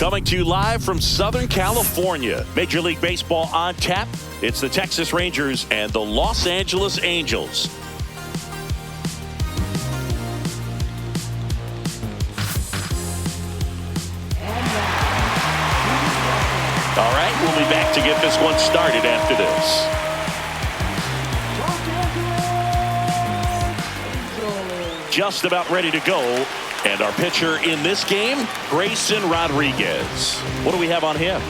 Coming to you live from Southern California. Major League Baseball on tap. It's the Texas Rangers and the Los Angeles Angels. All right, we'll be back to get this one started after this. Just about ready to go. And our pitcher in this game, Grayson Rodriguez. What do we have on him?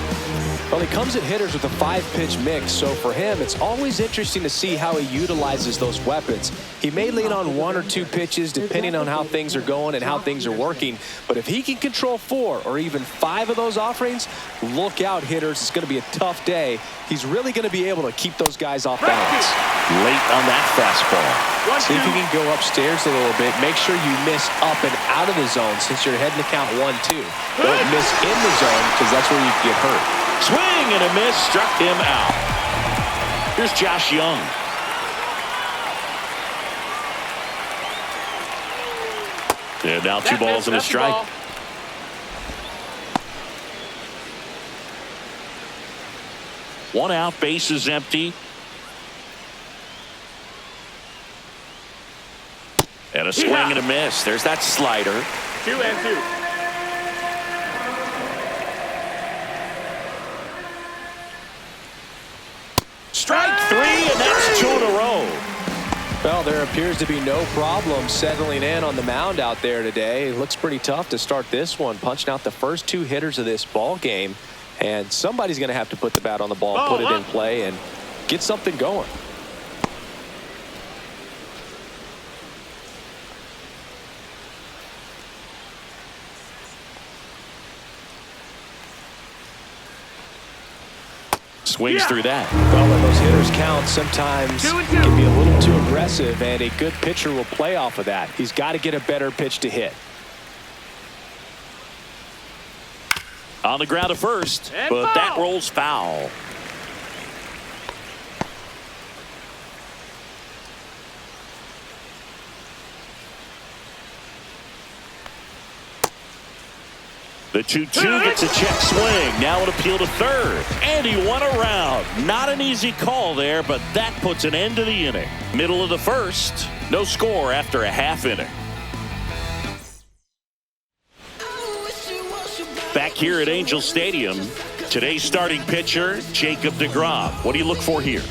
Well, he comes at hitters with a 5-pitch mix, so for him, it's always interesting to see how he utilizes those weapons. He may lean on 1 or 2 pitches depending on how things are going and how things are working, but if he can control 4 or even 5 of those offerings, look out, hitters. It's going to be a tough day. He's really going to be able to keep those guys off balance. Late on that fastball. See if you can go upstairs a little bit. Make sure you miss up and out of the zone since you're heading to count 1-2. Don't miss in the zone because that's where you get hurt. Swing and a miss, struck him out. Here's Josh Young. And now 2 balls and a strike. One out, base is empty. And a swing and a miss. There's that slider. 2-2. Strike 3, and that's 2 in a row. Well, there appears to be no problem settling in on the mound out there today. It looks pretty tough to start this one, punching out the first 2 hitters of this ball game. And somebody's going to have to put the bat on the ball, put it in play, and get something going. Swings through that. Well, when those hitters count, sometimes it can be a little too aggressive, and a good pitcher will play off of that. He's got to get a better pitch to hit. On the ground at first, but that rolls foul. The 2-2 gets a check swing. Now an appeal to third. And he won around. Not an easy call there, but that puts an end to the inning. Middle of the first. No score after a half inning. Back here at Angel Stadium, today's starting pitcher, Jacob deGrom. What do you look for here?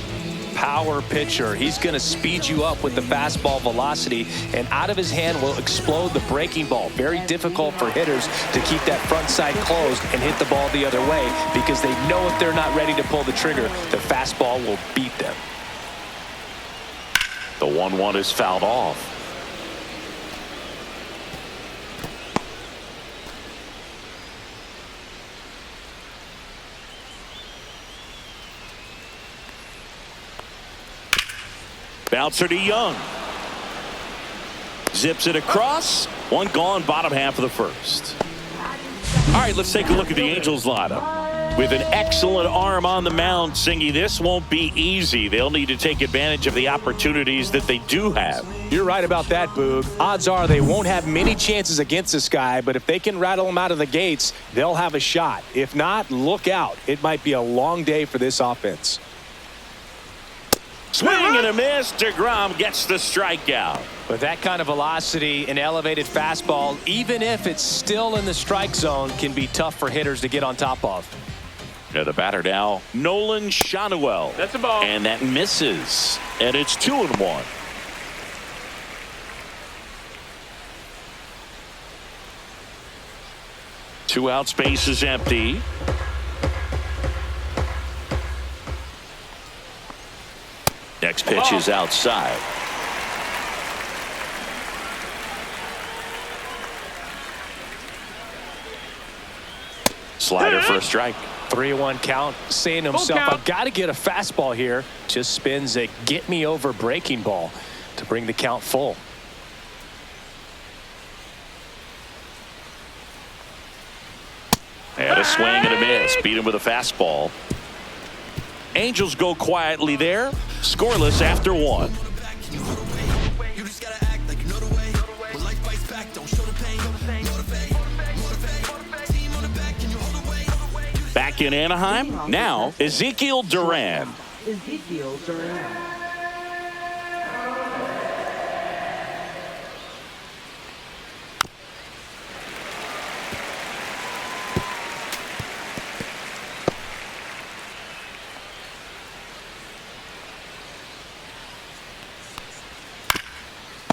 Power pitcher. He's going to speed you up with the fastball velocity, and out of his hand will explode the breaking ball. Very difficult for hitters to keep that front side closed and hit the ball the other way because they know if they're not ready to pull the trigger, the fastball will beat them. The 1-1 is fouled off. Bouncer to Young. Zips it across. One gone, bottom half of the first. All right, let's take a look at the Angels lineup. With an excellent arm on the mound, Singy, this won't be easy. They'll need to take advantage of the opportunities that they do have. You're right about that, Boog. Odds are they won't have many chances against this guy, but if they can rattle him out of the gates, they'll have a shot. If not, look out. It might be a long day for this offense. Swing and a miss. deGrom gets the strikeout. With that kind of velocity, an elevated fastball, even if it's still in the strike zone, can be tough for hitters to get on top of. Now the batter now, Nolan Shanuel. That's a ball. And that misses. And it's 2-1. Two out, space is empty. Next pitch is outside. Slider for a strike. 3-1 count, saying to himself, I've got to get a fastball here. Just spins a get me over breaking ball to bring the count full. And a swing and a miss. Beat him with a fastball. Angels go quietly there. Scoreless after 1. back in Anaheim. Now, Ezekiel Duran. Ezekiel Duran.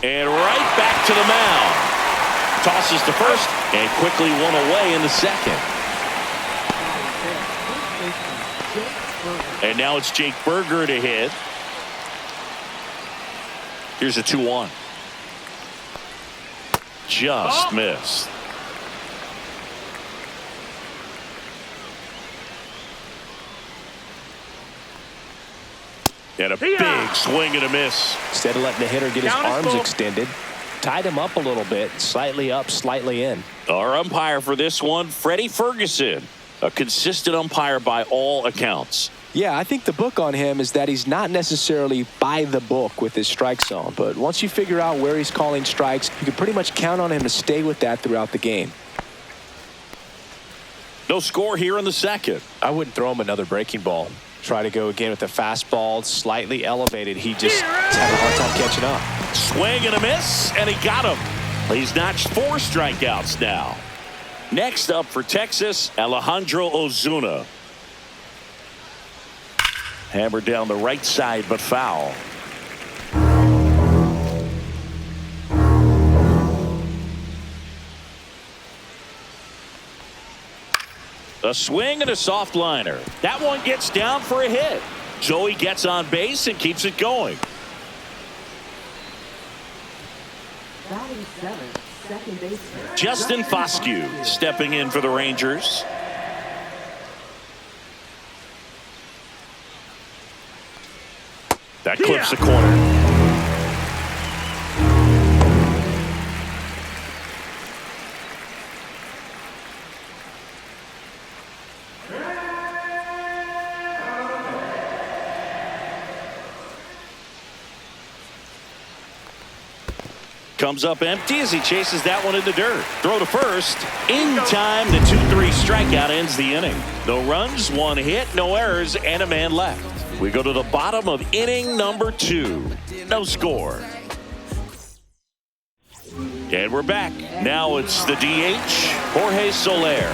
And right back to the mound. Tosses to first and quickly one away in the second. And now it's Jake Berger to hit. Here's a 2-1. Just missed. And a big swing and a miss. Instead of letting the hitter get his arms extended, tied him up a little bit, slightly up, slightly in. Our umpire for this one, Freddie Ferguson, a consistent umpire by all accounts. Yeah, I think the book on him is that he's not necessarily by the book with his strike zone, but once you figure out where he's calling strikes, you can pretty much count on him to stay with that throughout the game. No score here in the second. I wouldn't throw him another breaking ball. Try to go again with the fastball, slightly elevated. He just having a hard time catching up. Swing and a miss, and he got him. He's notched 4 strikeouts now. Next up for Texas, Alejandro Ozuna. Hammered down the right side, but foul. A swing and a soft liner. That one gets down for a hit. Joey gets on base and keeps it going. Batting seventh, second baseman. Justin Foscue stepping in for the Rangers. That clips the corner. Comes up empty as he chases that one in the dirt. Throw to first. In time, the 2-3 strikeout ends the inning. No runs, 1 hit, no errors, and a man left. We go to the bottom of inning number 2. No score. And we're back. Now it's the DH, Jorge Soler.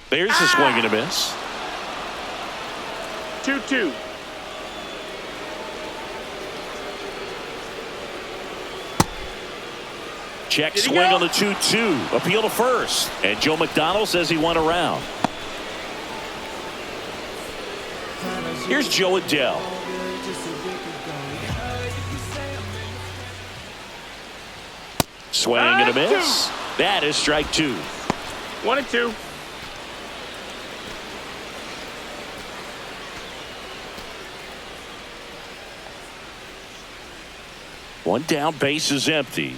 There's a swing and a miss. 2-2. Check swing on the 2-2. Appeal to first. And Joe McDonald says he went around. Here's Joe Adele. Swing and a miss. That is strike 2. 1-2. One down, base is empty.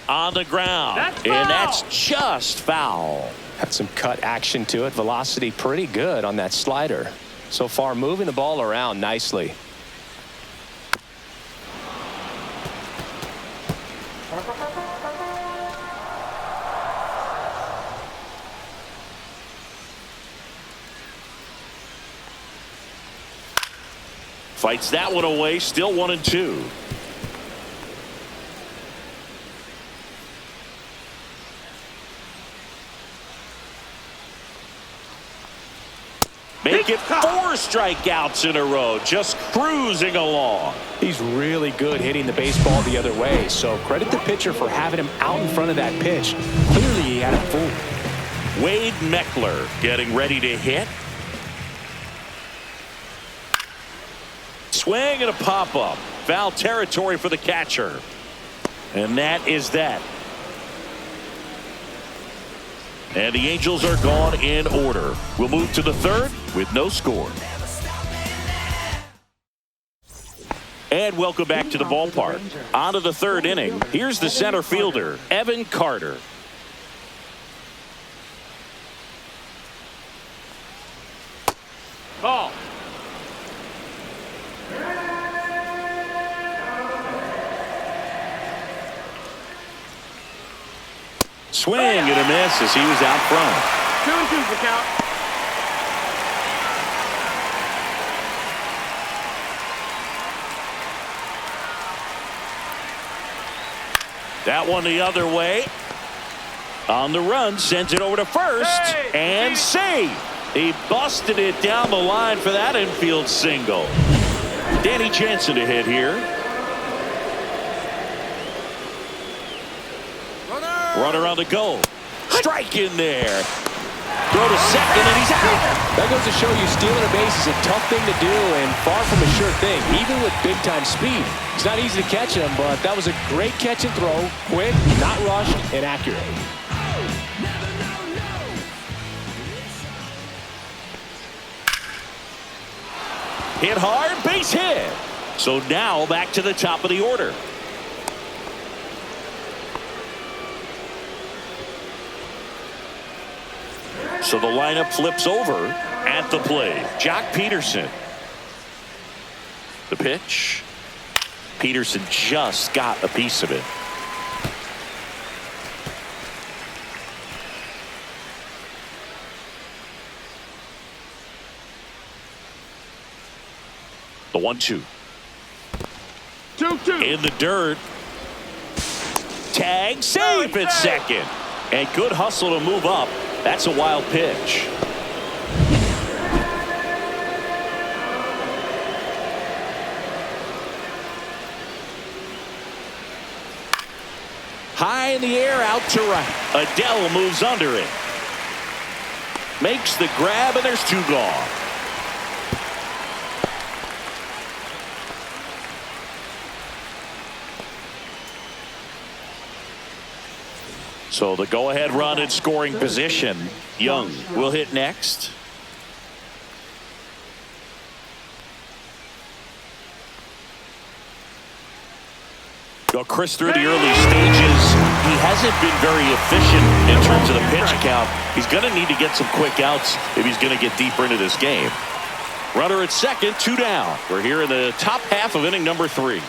On the ground. And that's just foul. Had some cut action to it. Velocity pretty good on that slider. So far, moving the ball around nicely. Fights that one away, still 1-2. Make it 4 strikeouts in a row, just cruising along. He's really good hitting the baseball the other way, so credit the pitcher for having him out in front of that pitch. Clearly he had it fooled. Wade Meckler getting ready to hit. Swing and a pop-up. Foul territory for the catcher. And that is that. And the Angels are gone in order. We'll move to the third with no score. And welcome back to the ballpark. On to the third inning. Here's the center fielder, Evan Carter. swing and a miss as he was out front. 2-2 for count. That one the other way. On the run, sends it over to first, and save. He busted it down the line for that infield single. Danny Jansen to hit here. Runner on the go. Strike in there. Throw to second, and he's out. That goes to show you stealing a base is a tough thing to do and far from a sure thing, even with big-time speed. It's not easy to catch him, but that was a great catch and throw. Quick, not rushed, and accurate. Hit hard, base hit. So now back to the top of the order. So the lineup flips over at the plate. Jock Peterson. The pitch. Peterson just got a piece of it. The 1-2. 2-2. In the dirt. Tag, safe at second. And good hustle to move up. That's a wild pitch. High in the air, out to right. Adele moves under it. Makes the grab, and there's two gone. So the go-ahead run in scoring position. Young will hit next. Well, Chris, through the early stages, he hasn't been very efficient in terms of the pitch count. He's going to need to get some quick outs if he's going to get deeper into this game. Runner at second, 2 down. We're here in the top half of inning number 3.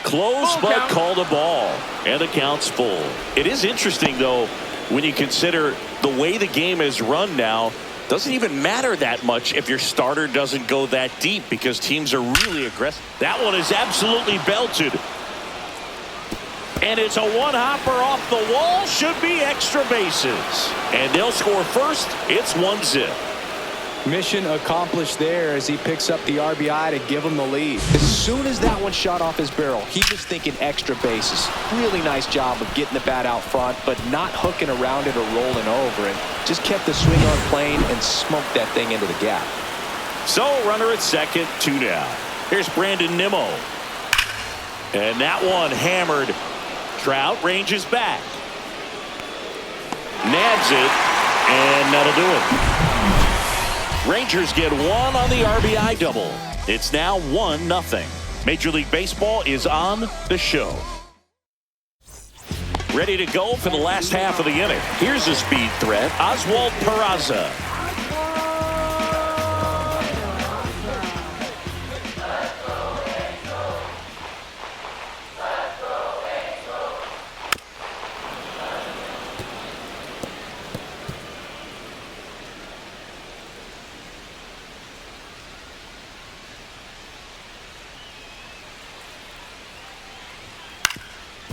Close, but called a ball, and the count's full. It is interesting, though, when you consider the way the game is run now. Doesn't even matter that much if your starter doesn't go that deep because teams are really aggressive. That one is absolutely belted. And it's a one-hopper off the wall. Should be extra bases. And they'll score first. It's 1-0. Mission accomplished there as he picks up the RBI to give him the lead. As soon as that one shot off his barrel, he was thinking extra bases. Really nice job of getting the bat out front, but not hooking around it or rolling over it. Just kept the swing on plane and smoked that thing into the gap. So runner at second, 2 down. Here's Brandon Nimmo. And that one hammered. Trout ranges back. Nabs it, and that'll do it. Rangers get one on the RBI double. It's now 1-0. Major League Baseball is on the show. Ready to go for the last half of the inning. Here's a speed threat, Oswald Peraza.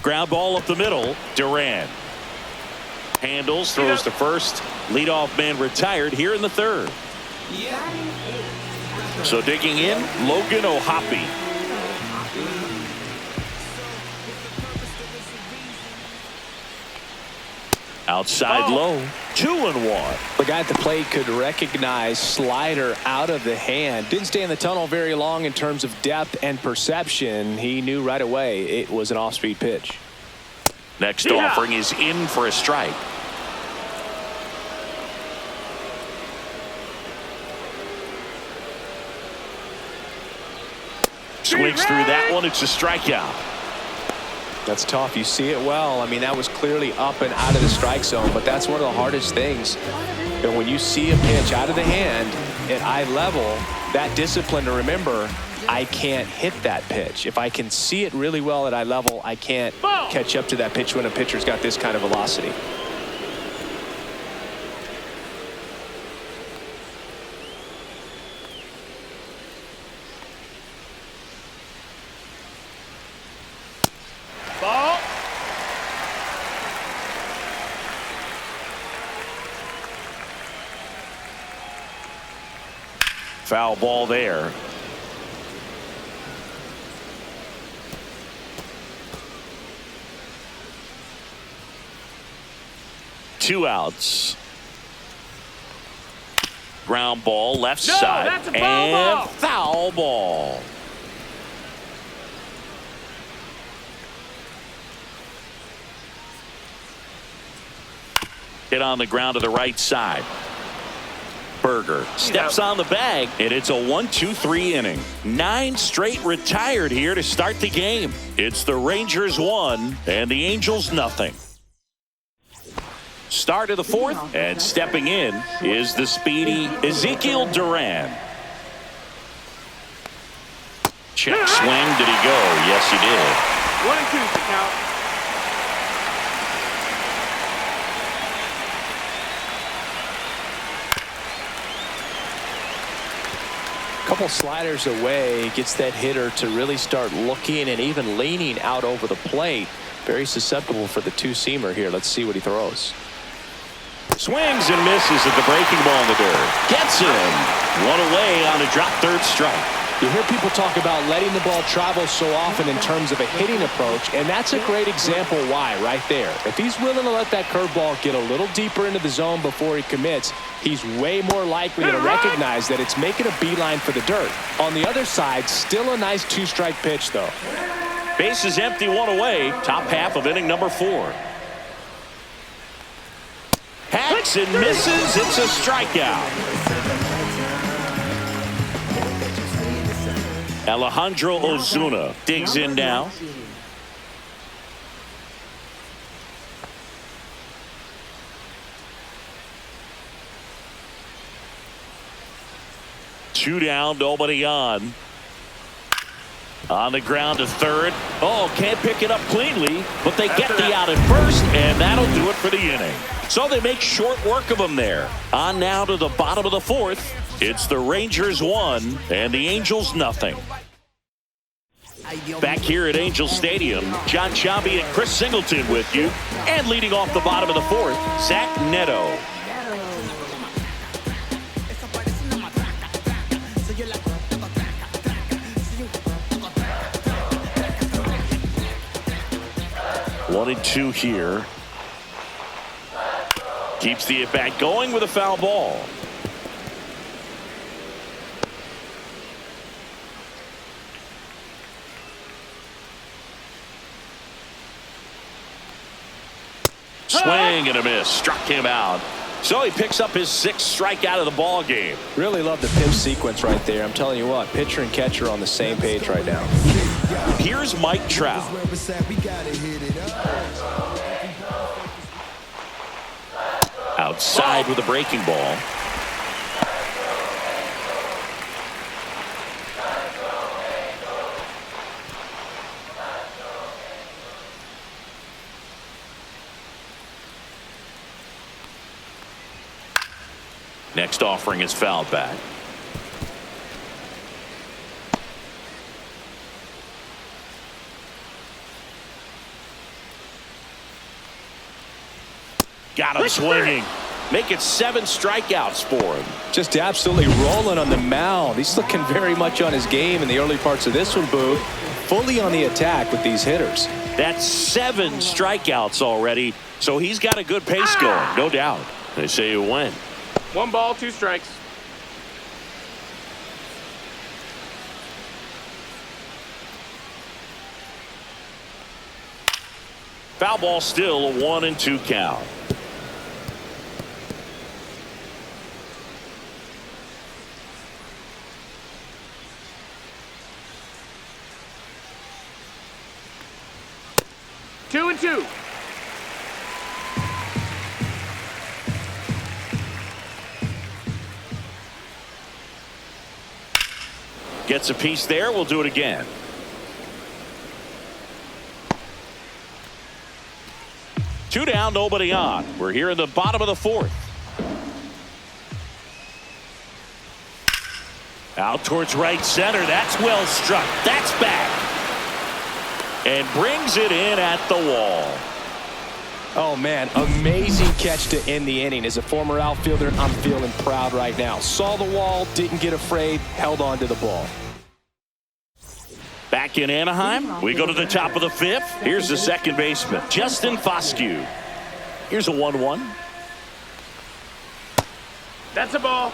Ground ball up the middle. Duran handles, throws to first. Leadoff man retired here in the 3rd. So digging in, Logan O'Hoppe. Outside low, 2-1. The guy at the plate could recognize slider out of the hand. Didn't stay in the tunnel very long in terms of depth and perception. He knew right away it was an off-speed pitch. Next offering is in for a strike. Swings through that one. It's a strikeout. That's tough. You see it well. I mean, that was clearly up and out of the strike zone, but that's one of the hardest things. And when you see a pitch out of the hand at eye level, that discipline to remember, I can't hit that pitch. If I can see it really well at eye level, I can't catch up to that pitch when a pitcher's got this kind of velocity. Ball. Foul ball there. Two outs. Ground ball left side. That's a foul and ball. Foul ball. Hit on the ground to the right side. Berger steps on the bag, and it's a 1-2-3 inning. 9 straight retired here to start the game. It's the Rangers 1 and the Angels nothing. Start of the 4th, and stepping in is the speedy Ezekiel Duran. Check swing. Did he go? Yes, he did. 1-2 to count. Couple sliders away, gets that hitter to really start looking and even leaning out over the plate. Very susceptible for the two-seamer here. Let's see what he throws. Swings and misses at the breaking ball in the dirt. Gets him. One away on a drop third strike. You hear people talk about letting the ball travel so often in terms of a hitting approach, and that's a great example why right there. If he's willing to let that curveball get a little deeper into the zone before he commits, he's way more likely to recognize that it's making a beeline for the dirt. On the other side, still a nice two-strike pitch, though. Base is empty, one away. Top half of inning number 4. Hacks and misses. It's a strikeout. Alejandro Ozuna digs in now. Two down, nobody on. On the ground to third. Oh, can't pick it up cleanly, but they get the out at first, and that'll do it for the inning. So they make short work of them there. On now to the bottom of the 4th. It's the Rangers 1 and the Angels nothing. Back here at Angel Stadium, John Sciambi and Chris Singleton with you. And leading off the bottom of the 4th, Zach Neto. One and two here. Keeps the at-bat going with a foul ball. Swing and a miss. Struck him out. So he picks up his 6th strikeout of the ball game. Really love the pitch sequence right there. I'm telling you what, pitcher and catcher on the same page right now. Here's Mike Trout. Outside with a breaking ball. Next offering is fouled back. Got him swinging. Make it 7 strikeouts for him. Just absolutely rolling on the mound. He's looking very much on his game in the early parts of this one, Boo. Fully on the attack with these hitters. That's 7 strikeouts already, so he's got a good pace going, no doubt. They say you win. 1 ball, 2 strikes. Foul ball, still a 1-2 count. Two and two. Gets a piece there. We'll do it again. Two down, nobody on. We're here in the bottom of the fourth. Out towards right center. That's well struck. That's back. And brings it in at the wall. Oh, man, amazing catch to end the inning. As a former outfielder, I'm feeling proud right now. Saw the wall, didn't get afraid, held on to the ball. Back in Anaheim, we go to the top of the fifth. Here's the second baseman, Justin Foscue. Here's a 1-1. That's a ball.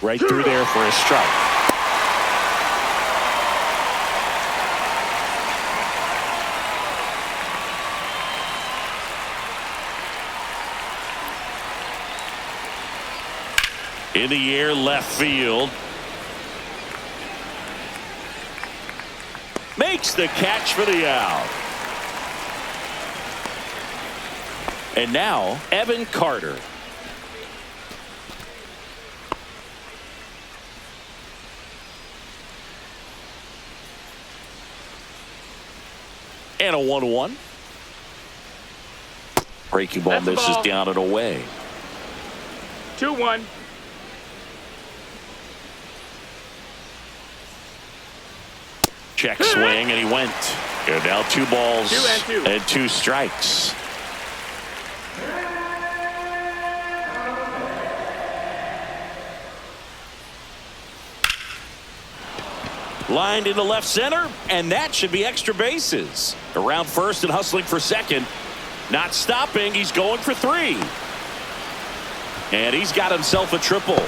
Right through there for a strike. In the air, left field. Makes the catch for the out. And now, Evan Carter. And a 1-1. Breaking ball misses down and away. 2-1. Check swing, and he went. And now 2 balls 2 and 2 strikes. Lined into left center, and that should be extra bases. Around first and hustling for second. Not stopping, he's going for 3. And he's got himself a triple.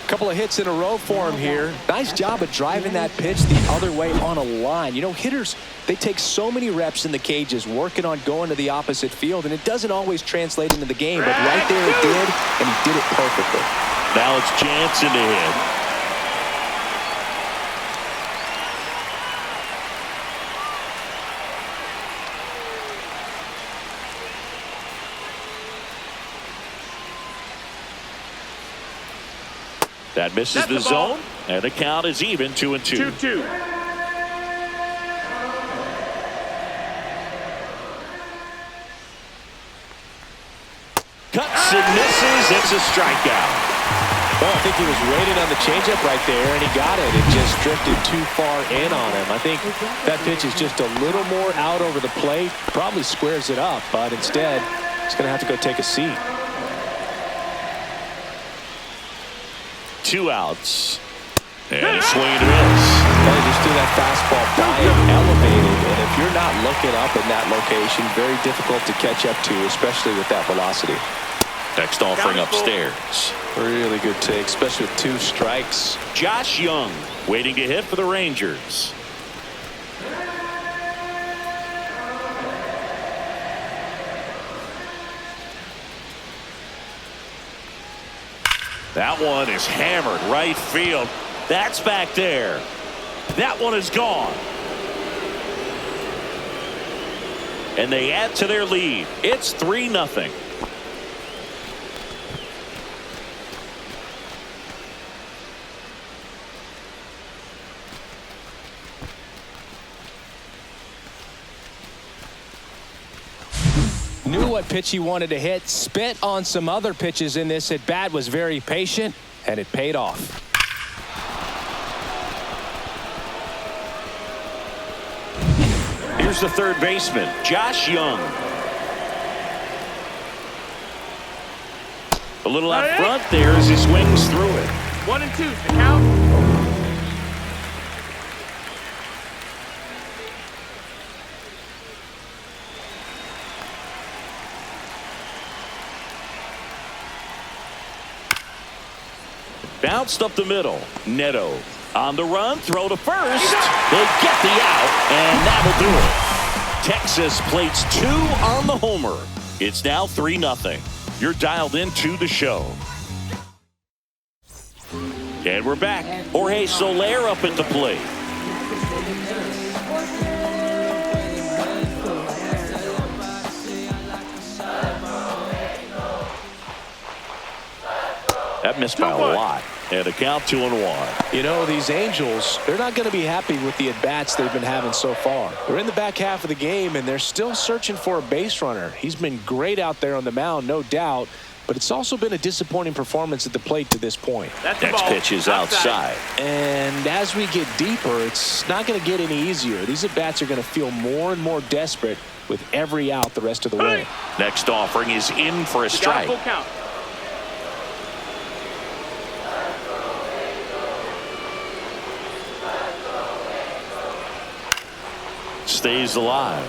Couple of hits in a row for him here. Nice job of driving that pitch the other way on a line. You know, hitters, they take so many reps in the cages working on going to the opposite field, and it doesn't always translate into the game, but right there it did, and he did it perfectly. Now it's Jansen to hit. That misses the zone, and the count is even 2-2. 2-2. Cuts and misses. It's a strikeout. Well, I think he was waiting on the changeup right there, and he got it. It just drifted too far in on him. I think that pitch is just a little more out over the plate. Probably squares it up, but instead, he's going to have to go take a seat. 2 outs. And a swing and a miss. Well, just threw that fastball by him, elevated, and if you're not looking up in that location, very difficult to catch up to, especially with that velocity. Next offering upstairs. Really good take, especially with 2 strikes. Josh Young waiting to hit for the Rangers. That one is hammered right field. That's back there. That one is gone. And they add to their lead. It's 3-0. Knew what pitch he wanted to hit, spent on some other pitches in this at bat, was very patient, and it paid off. Here's the third baseman, Josh Young. A little out front there as he swings through it. 1-2, the count. Bounced up the middle. Neto on the run, throw to first. They get the out, and that'll do it. Texas plates 2 on the homer. It's now 3-0. You're dialed into the show. And we're back. Jorge Soler up at the plate. That missed by a lot. And a count 2-1. You know, these Angels, they're not going to be happy with the at-bats they've been having so far. They're in the back half of the game, and they're still searching for a base runner. He's been great out there on the mound, no doubt, but it's also been a disappointing performance at the plate to this point. Next pitch is outside. And as we get deeper, it's not going to get any easier. These at-bats are going to feel more and more desperate with every out the rest of the way. Next offering is in for a strike. Full count. Stays alive.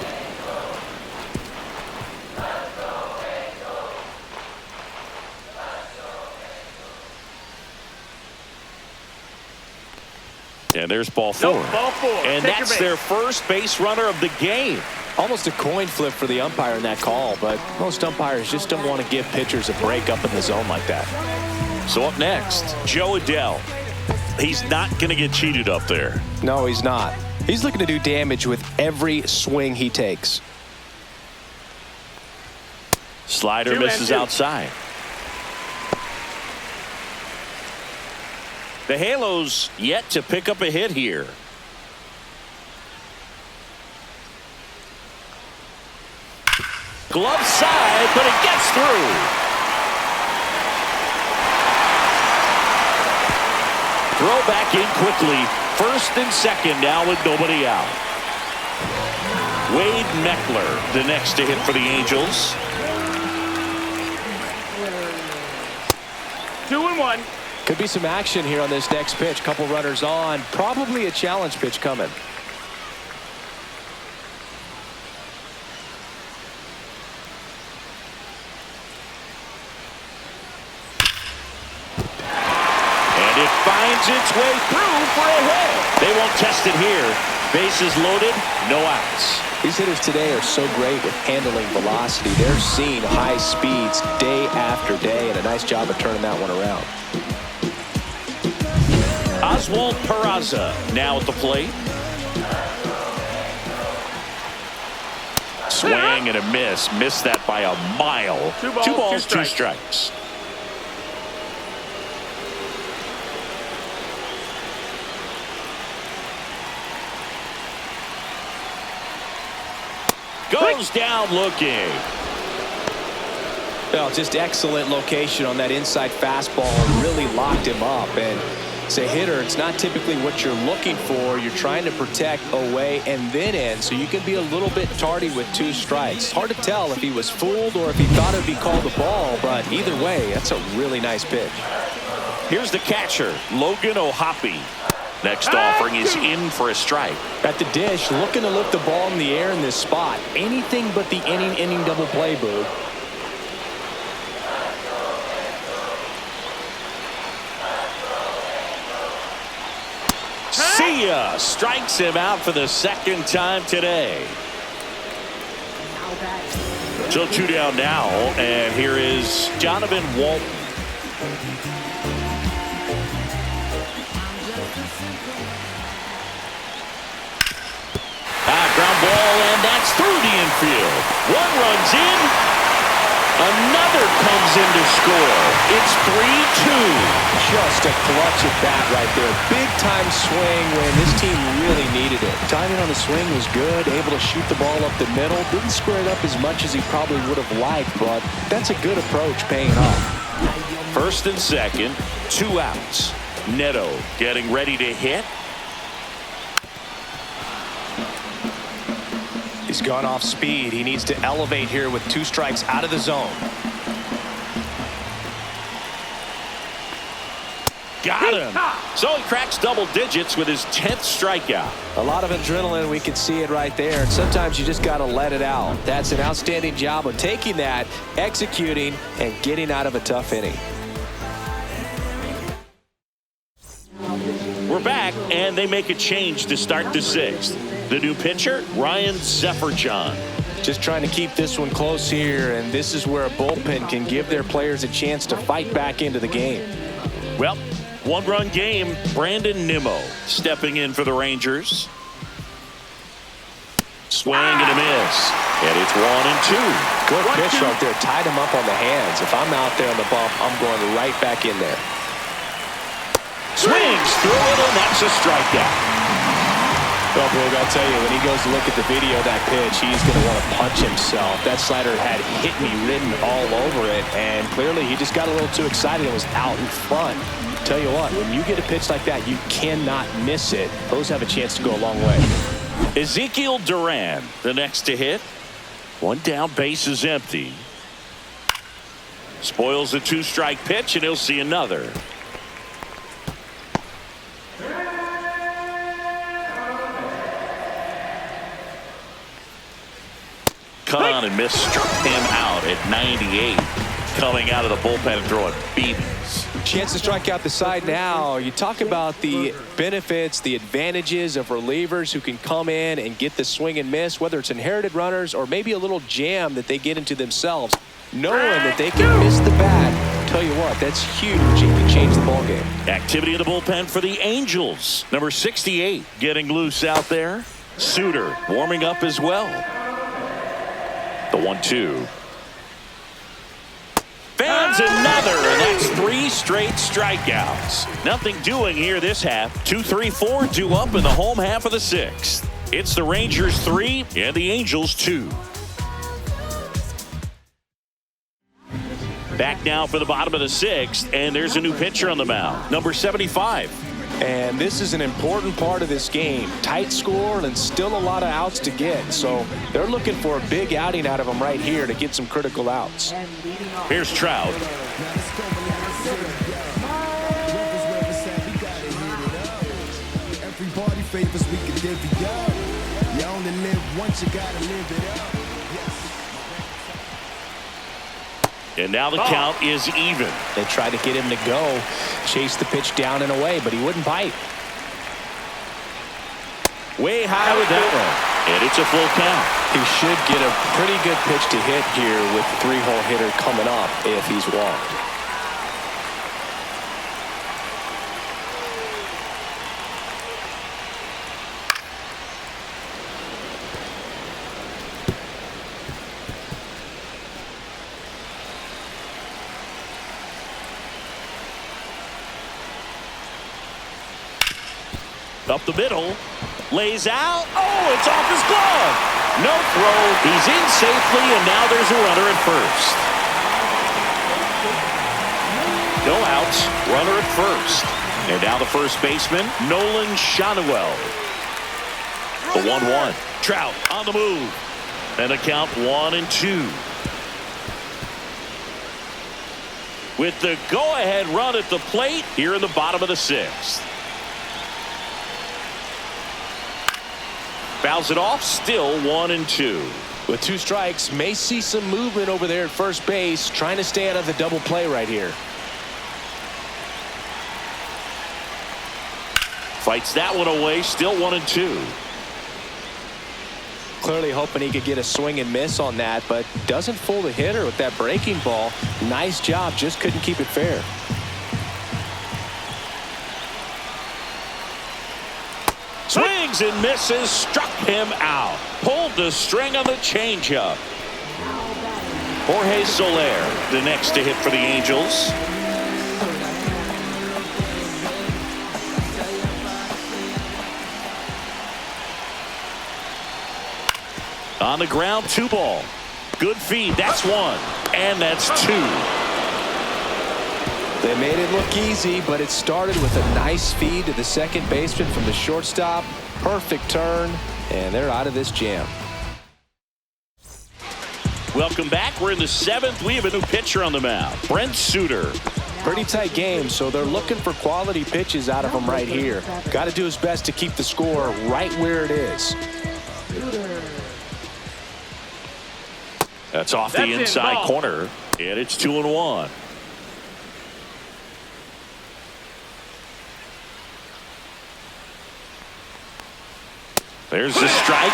And there's ball four. Ball four. And Take that's your their first base runner of the game. Almost a coin flip for the umpire in that call, but most umpires just don't want to give pitchers a break up in the zone like that. So up next, Joe Adell. He's not going to get cheated up there. No, he's not. He's looking to do damage with every swing he takes. Slider misses outside. The Halos yet to pick up a hit here. Glove side, but it gets through. Throw back in quickly. First and second now with nobody out. Wade Meckler, the next to hit for the Angels. 2-1. Could be some action here on this next pitch. Couple runners on. Probably a challenge pitch coming. And it finds its way through for a hit. They won't test it here. Bases loaded, no outs. These hitters today are so great with handling velocity. They're seeing high speeds day after day, and a nice job of turning that one around. Oswald Peraza now at the plate. Swing and a miss. Missed that by a mile. Two balls, two strikes. Goes down looking. Well, just excellent location on that inside fastball. Really locked him up. And as a hitter, it's not typically what you're looking for. You're trying to protect away and then in, so you can be a little bit tardy with two strikes. Hard to tell if he was fooled or if he thought it would be called a ball, but either way, that's a really nice pitch. Here's the catcher, Logan O'Hoppe. Next offering is in for a strike. At the dish, looking to lift the ball in the air in this spot. Anything but the inning double play, Boog. See ya! Strikes him out for the second time today. So two down now, and here is Donovan Walton. Ground ball, and that's through the infield. One runs in. Another comes in to score. It's 3-2. Just a clutch at bat right there. Big time swing when this team really needed it. Timing on the swing was good. Able to shoot the ball up the middle. Didn't square it up as much as he probably would have liked, but that's a good approach paying off. First and second, two outs. Neto getting ready to hit. He's gone off speed. He needs to elevate here with two strikes out of the zone. Got him. So he cracks double digits with his 10th strikeout. A lot of adrenaline. We can see it right there. And sometimes you just got to let it out. That's an outstanding job of taking that, executing, and getting out of a tough inning. We're back, and they make a change to start the sixth. The new pitcher, Ryan Sefferjohn. Just trying to keep this one close here, and this is where a bullpen can give their players a chance to fight back into the game. Well, one-run game. Brandon Nimmo stepping in for the Rangers. Swing and a miss. And it's 1-2. Good pitch right there. Tied him up on the hands. If I'm out there on the bump, I'm going right back in there. Swings through it, and that's a strikeout. Well, Boog, I'll tell you, when he goes to look at the video of that pitch, he's going to want to punch himself. That slider had hit me written all over it, and clearly he just got a little too excited and was out in front. Tell you what, when you get a pitch like that, you cannot miss it. Those have a chance to go a long way. Ezekiel Duran, the next to hit. One down, base is empty. Spoils a 2-strike pitch, and he'll see another. Cut on and miss, struck him out at 98. Coming out of the bullpen and throwing BBs. Chance to strike out the side now. You talk about the benefits, the advantages of relievers who can come in and get the swing and miss, whether it's inherited runners or maybe a little jam that they get into themselves. Knowing that they can miss the bat, tell you what, that's huge. It can change the ballgame. Activity in the bullpen for the Angels. Number 68 getting loose out there. Suter warming up as well. The 1-2. Fans another, and that's 3 straight strikeouts. Nothing doing here this half. 2-3-4 due up in the home half of the 6th. It's the Rangers 3 and the Angels 2. Back now for the bottom of the 6th, and there's a new pitcher on the mound. Number 75. And this is an important part of this game. Tight score and still a lot of outs to get. So they're looking for a big outing out of them right here to get some critical outs. Here's Trout. Everybody favors we can divvy up. You only live once, you gotta live it up. And now the count is even. They tried to get him to go, chase the pitch down and away, but he wouldn't bite. Way high with that one. And it's a full count. He should get a pretty good pitch to hit here with the 3-hole hitter coming up if he's walked. Up the middle, lays out. Oh, it's off his glove. No throw. He's in safely, and now there's a runner at first. No outs, runner at first. And now the first baseman, Nolan Shanuel. The 1-1. Trout on the move. And a count 1-2. With the go-ahead run at the plate here in the bottom of the 6th. Fouls it off, still 1-2. With 2 strikes, may see some movement over there at first base, trying to stay out of the double play right here. Fights that one away, still 1-2. Clearly hoping he could get a swing and miss on that, but doesn't fool the hitter with that breaking ball. Nice job, just couldn't keep it fair. Swings and misses, struck him out. Pulled the string on the changeup. Jorge Soler, the next to hit for the Angels. On the ground, 2 ball. Good feed, that's 1. And that's 2. They made it look easy, but it started with a nice feed to the second baseman from the shortstop. Perfect turn, and they're out of this jam. Welcome back. We're in the 7th. We have a new pitcher on the mound, Brent Suter. Pretty tight game, so they're looking for quality pitches out of him right here. Got to do his best to keep the score right where it is. That's off the inside corner, and it's 2-1. There's the strike.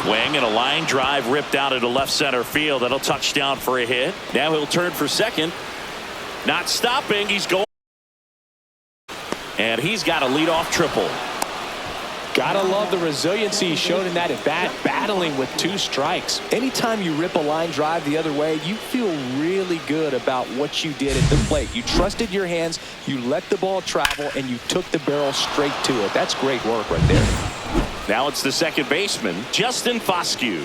Swing and a line drive ripped out into left center field. That'll touchdown for a hit. Now he'll turn for second. Not stopping. He's going. And he's got a leadoff triple. Gotta love the resiliency shown in that at bat, battling with 2 strikes. Anytime you rip a line drive the other way, you feel really good about what you did at the plate. You trusted your hands, you let the ball travel, and you took the barrel straight to it. That's great work right there. Now it's the second baseman, Justin Foscue.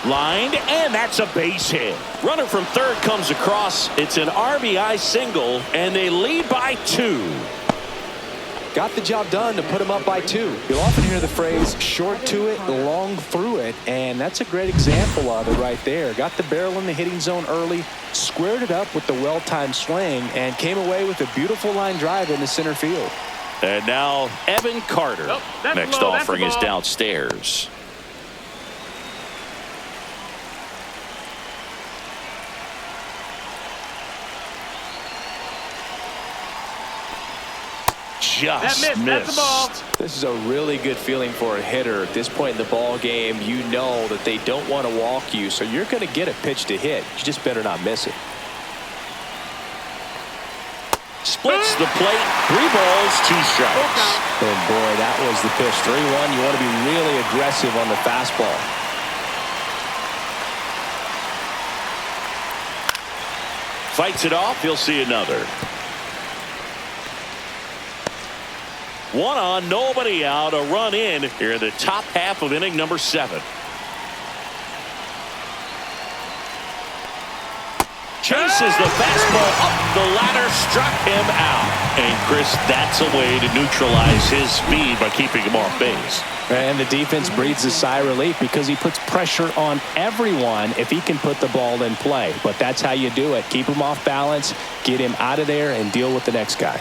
Lined, and that's a base hit. Runner from third comes across. It's an RBI single, and they lead by 2. Got the job done to put him up by 2. You'll often hear the phrase short to it, long through it, and that's a great example of it right there. Got the barrel in the hitting zone early, squared it up with the well-timed swing, and came away with a beautiful line drive into center field. And now Evan Carter. Oh, Next low, offering is ball. downstairs. Just That's missed. a ball. This is a really good feeling for a hitter. At this point in the ball game, you know that they don't want to walk you, so you're going to get a pitch to hit. You just better not miss it. Splits the plate. 3 balls, 2 strikes. And boy, that was the pitch. 3-1. You want to be really aggressive on the fastball. Fights it off. He'll see another. 1 on, nobody out. A run in here in the top half of inning number 7. Chases the fastball up the ladder, struck him out. And Chris, that's a way to neutralize his speed by keeping him off base. And the defense breathes a sigh of relief because he puts pressure on everyone if he can put the ball in play. But that's how you do it. Keep him off balance, get him out of there, and deal with the next guy.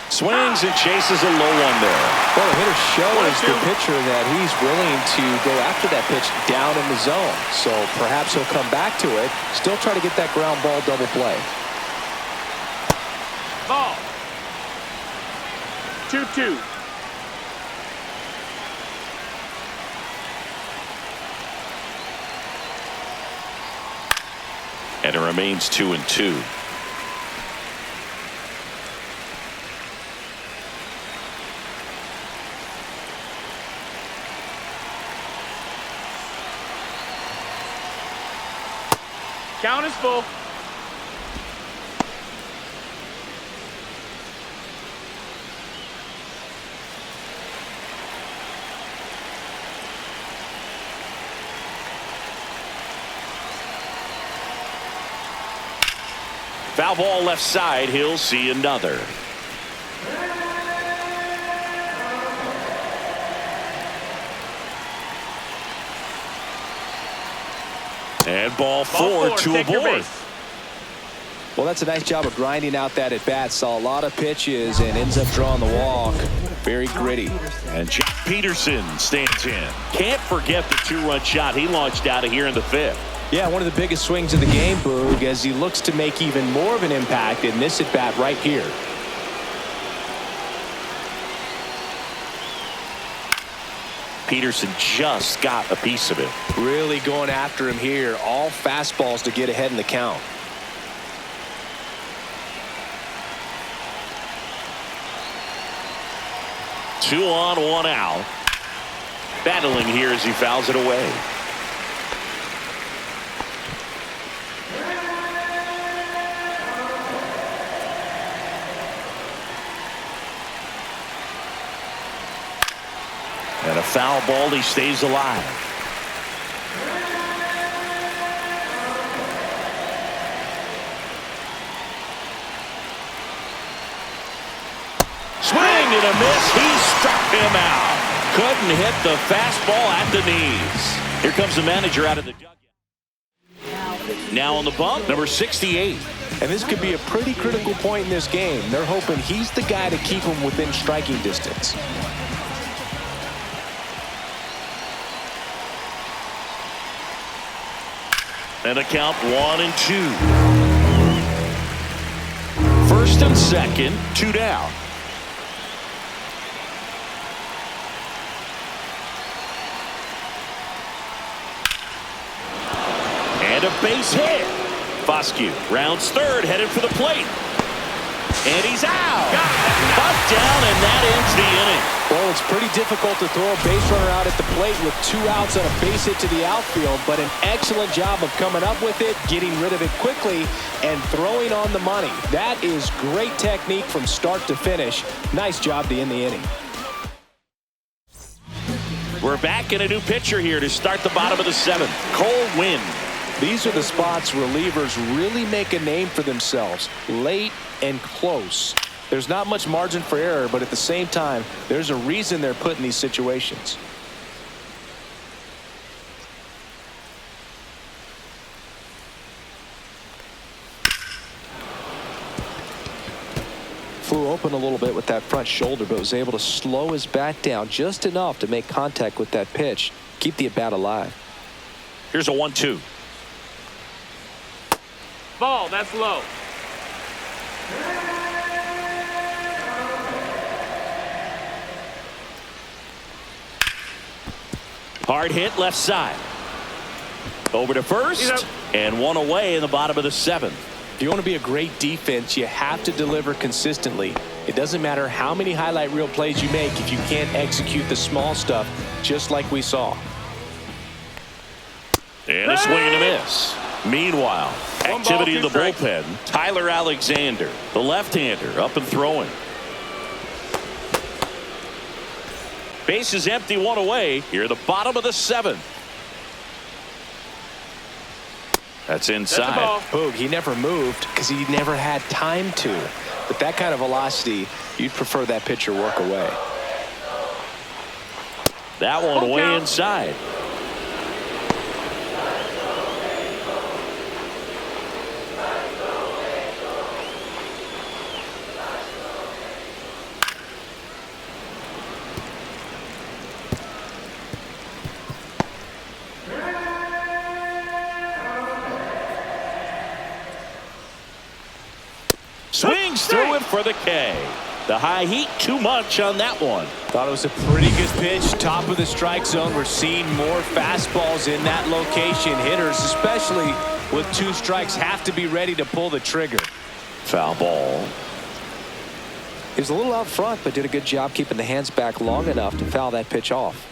Swings and chases a low one there. Well, the hitter shows the pitcher that he's willing to go after that pitch down in the zone. So perhaps he'll come back to it, still try to get that ground ball double play. Ball. 2-2. And it remains 2-2. Count is full. Foul ball left side. He'll see another. And ball 4 to a board. Well, that's a nice job of grinding out that at-bat. Saw a lot of pitches and ends up drawing the walk. Very gritty. And Jack Peterson stands in. Can't forget the 2-run shot he launched out of here in the 5th. Yeah, one of the biggest swings of the game, Boog, as he looks to make even more of an impact in this at-bat right here. Peterson just got a piece of it. Really going after him here. All fastballs to get ahead in the count. Two on, 1 out. Battling here as he fouls it away. And a foul ball, he stays alive. Swing and a miss. He struck him out. Couldn't hit the fastball at the knees. Here comes the manager out of the dugout. Now on the bump, number 68. And this could be a pretty critical point in this game. They're hoping he's the guy to keep them within striking distance. And a count 1-2. First and second, 2 down. And a base hit. Foscue rounds third, headed for the plate. And he's out. Butt down, and that ends the inning. Well, it's pretty difficult to throw a base runner out at the plate with 2 outs and a base hit to the outfield, but an excellent job of coming up with it, getting rid of it quickly, and throwing on the money. That is great technique from start to finish. Nice job to end the inning. We're back in a new pitcher here to start the bottom of the 7th. Cole Winn. These are the spots relievers really make a name for themselves, late and close. There's not much margin for error, but at the same time, there's a reason they're put in these situations. Flew open a little bit with that front shoulder, but was able to slow his bat down just enough to make contact with that pitch, keep the at-bat alive. Here's a 1-2. Ball, that's low. Hard hit left side. Over to first, and one away in the bottom of the 7th. If you want to be a great defense, you have to deliver consistently. It doesn't matter how many highlight reel plays you make if you can't execute the small stuff, just like we saw. And a swing and a miss. Meanwhile, activity in the bullpen. Tyler Alexander, the left-hander, up and throwing. Base is empty, one away. Here at the bottom of the 7th. That's inside. Boog, he never moved because he never had time to. But that kind of velocity, you'd prefer that pitcher work away. That one way inside. Swings through it for the K. The high heat, too much on that one. Thought it was a pretty good pitch. Top of the strike zone. We're seeing more fastballs in that location. Hitters, especially with 2 strikes, have to be ready to pull the trigger. Foul ball. He was a little out front, but did a good job keeping the hands back long enough to foul that pitch off.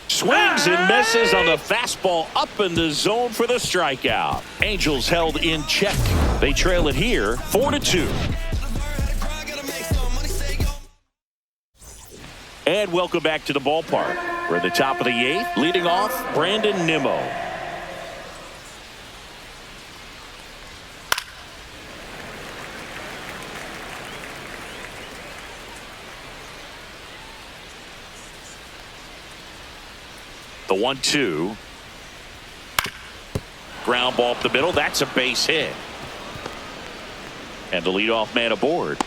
Swings and misses on the fastball up in the zone for the strikeout. Angels held in check. They trail it here 4-2. And welcome back to the ballpark. We're at the top of the 8th. Leading off, Brandon Nimmo. The 1-2. Ground ball up the middle. That's a base hit. And the leadoff man aboard.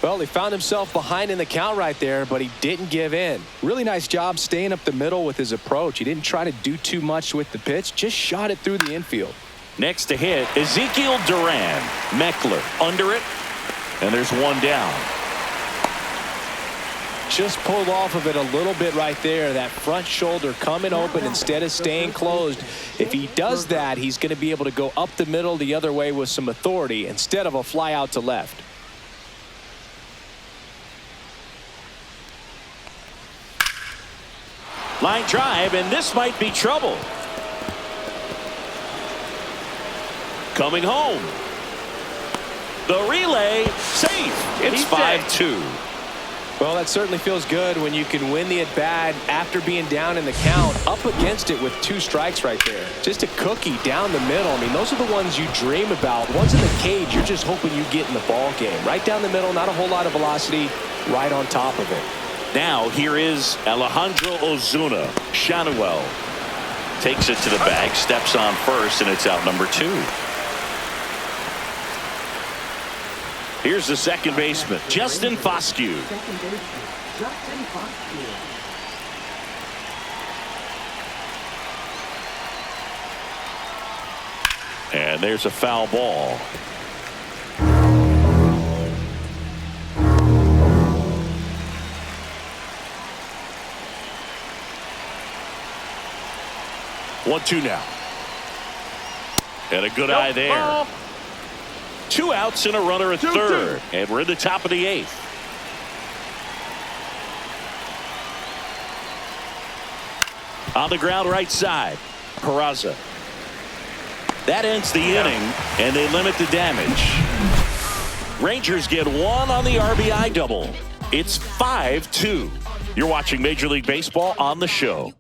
Well, he found himself behind in the count right there, but he didn't give in. Really nice job staying up the middle with his approach. He didn't try to do too much with the pitch, just shot it through the infield. Next to hit, Ezekiel Duran. Meckler under it, and there's one down. Just pulled off of it a little bit right there. That front shoulder coming open instead of staying closed. If he does that, he's going to be able to go up the middle the other way with some authority instead of a fly out to left. Line drive, and this might be trouble. Coming home. The relay, safe. It's 5-2. Well, that certainly feels good when you can win the at-bat after being down in the count, up against it with 2 strikes right there. Just a cookie down the middle. I mean, those are the ones you dream about. Ones in the cage, you're just hoping you get in the ball game. Right down the middle, not a whole lot of velocity, right on top of it. Now here is Alejandro Ozuna. Shanuel takes it to the bag, steps on first, and it's out number 2. Here's the second baseman, Justin Foscue. Second baseman, Justin Foscue. And there's a foul ball. One-two now. And a good eye there. Ball. 2 outs and a runner at third. And we're in the top of the 8th. On the ground right side. Peraza. That ends the inning, and they limit the damage. Rangers get 1 on the RBI double. It's 5-2. You're watching Major League Baseball on the show.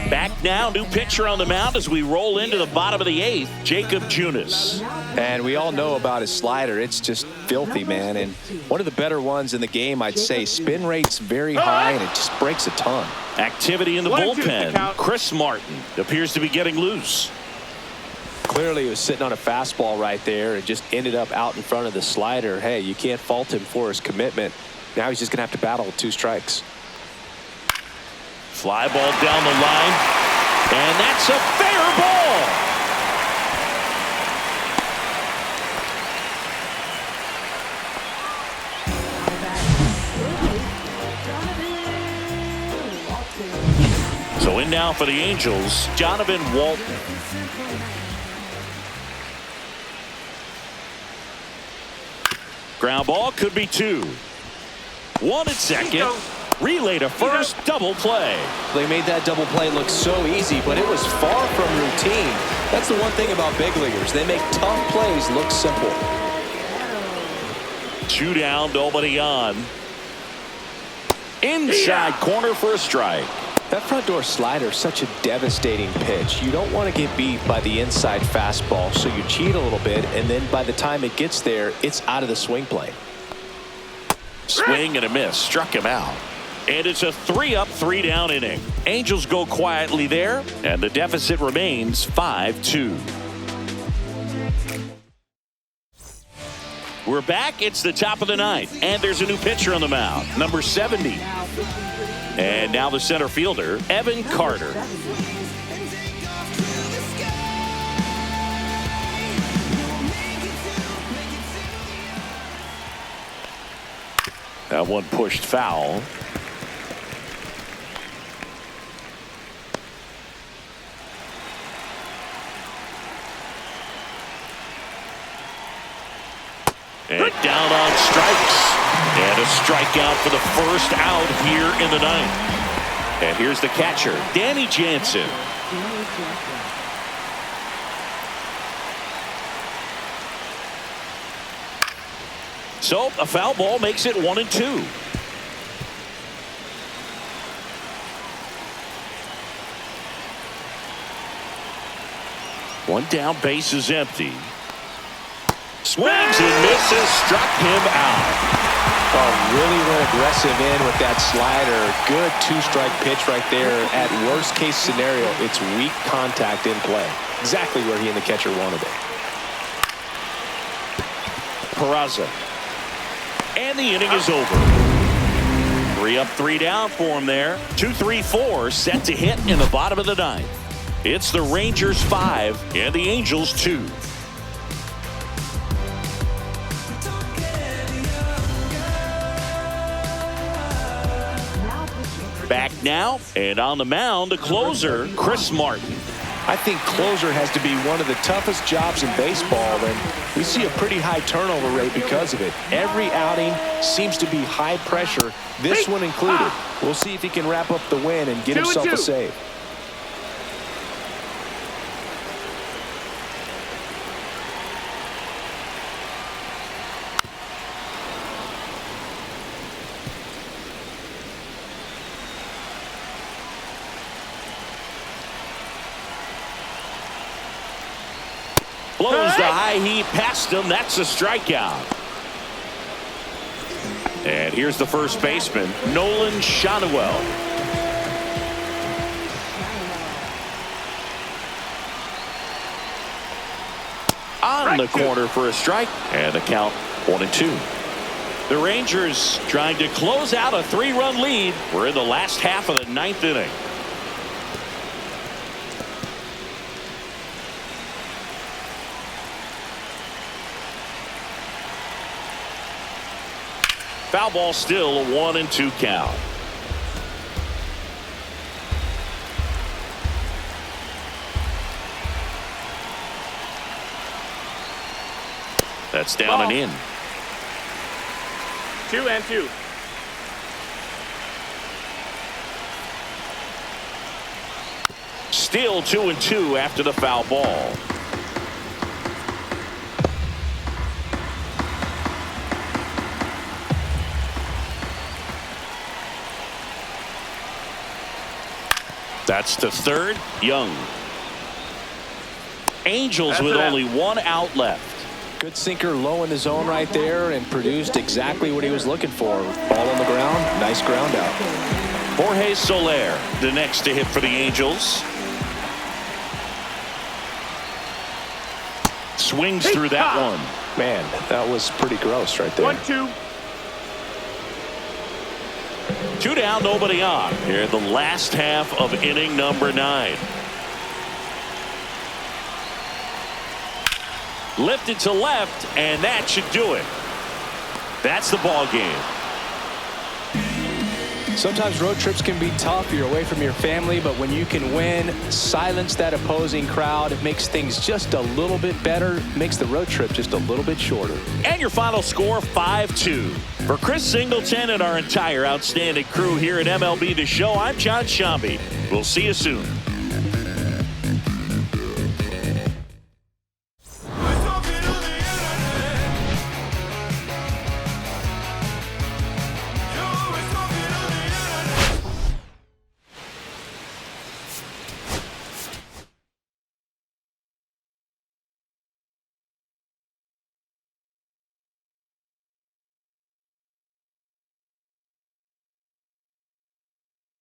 Back now, new pitcher on the mound as we roll into the bottom of the 8th, Jacob Junis. And we all know about his slider. It's just filthy, man. And one of the better ones in the game, I'd say. Spin rate's very high, and it just breaks a ton. Activity in the 1-2 to bullpen. count. Chris Martin appears to be getting loose. Clearly, he was sitting on a fastball right there and just ended up out in front of the slider. Hey, you can't fault him for his commitment. Now he's just going to have to battle with 2 strikes. Fly ball down the line, and that's a fair ball. So in now for the Angels, Jonathan Walton. Ground ball could be 2. 1 at second. Relay to first, double play. They made that double play look so easy, but it was far from routine. That's the one thing about big leaguers. They make tough plays look simple. 2 down, nobody on. Inside corner for a strike. That front door slider is such a devastating pitch. You don't want to get beat by the inside fastball, so you cheat a little bit, and then by the time it gets there, it's out of the swing plane. Swing and a miss, struck him out. And it's a 3-up, 3-down inning. Angels go quietly there, and the deficit remains 5-2. We're back. It's the top of the 9th, and there's a new pitcher on the mound, number 70. And now the center fielder, Evan Carter. That one pushed foul. And down on strikes. And a strikeout for the first out here in the 9th. And here's the catcher, Danny Jansen. So a foul ball makes it 1-2. One down, base is empty. Swings and misses, struck him out. Oh, really went aggressive in with that slider. Good 2-strike pitch right there. At worst case scenario, it's weak contact in play. Exactly where he and the catcher wanted it. Peraza. And the inning is over. 3 up, 3 down for him there. 2-3-4 set to hit in the bottom of the 9th. It's the Rangers 5 and the Angels 2. Back now, and on the mound, the closer, Chris Martin. I think closer has to be one of the toughest jobs in baseball, and we see a pretty high turnover rate because of it. Every outing seems to be high pressure, this one included. We'll see if he can wrap up the win and get himself a save. Blows the high heat past him. That's a strikeout. And here's the first baseman, Nolan Shotwell. On the corner for a strike, and the count 1-2. The Rangers trying to close out a 3-run lead. We're in the last half of the 9th inning. Foul ball, still a 1-2 count. That's down Ball. and in. 2-2. Still 2-2 after the foul ball. That's to third. Young. Angels That's with it. only one out left. Good sinker low in the zone right there and produced exactly what he was looking for. Ball on the ground. Nice ground out. Jorge Soler, the next to hit for the Angels. Swings through that one. Man, that was pretty gross right there. 1-2. 2 down, nobody on. Here in the last half of inning number 9. Lifted to left, and that should do it. That's the ball game. Sometimes road trips can be tough. You're away from your family, but when you can win, silence that opposing crowd, it makes things just a little bit better, makes the road trip just a little bit shorter. And your final score, 5-2. For Chris Singleton and our entire outstanding crew here at MLB The Show, I'm John Shambi. We'll see you soon.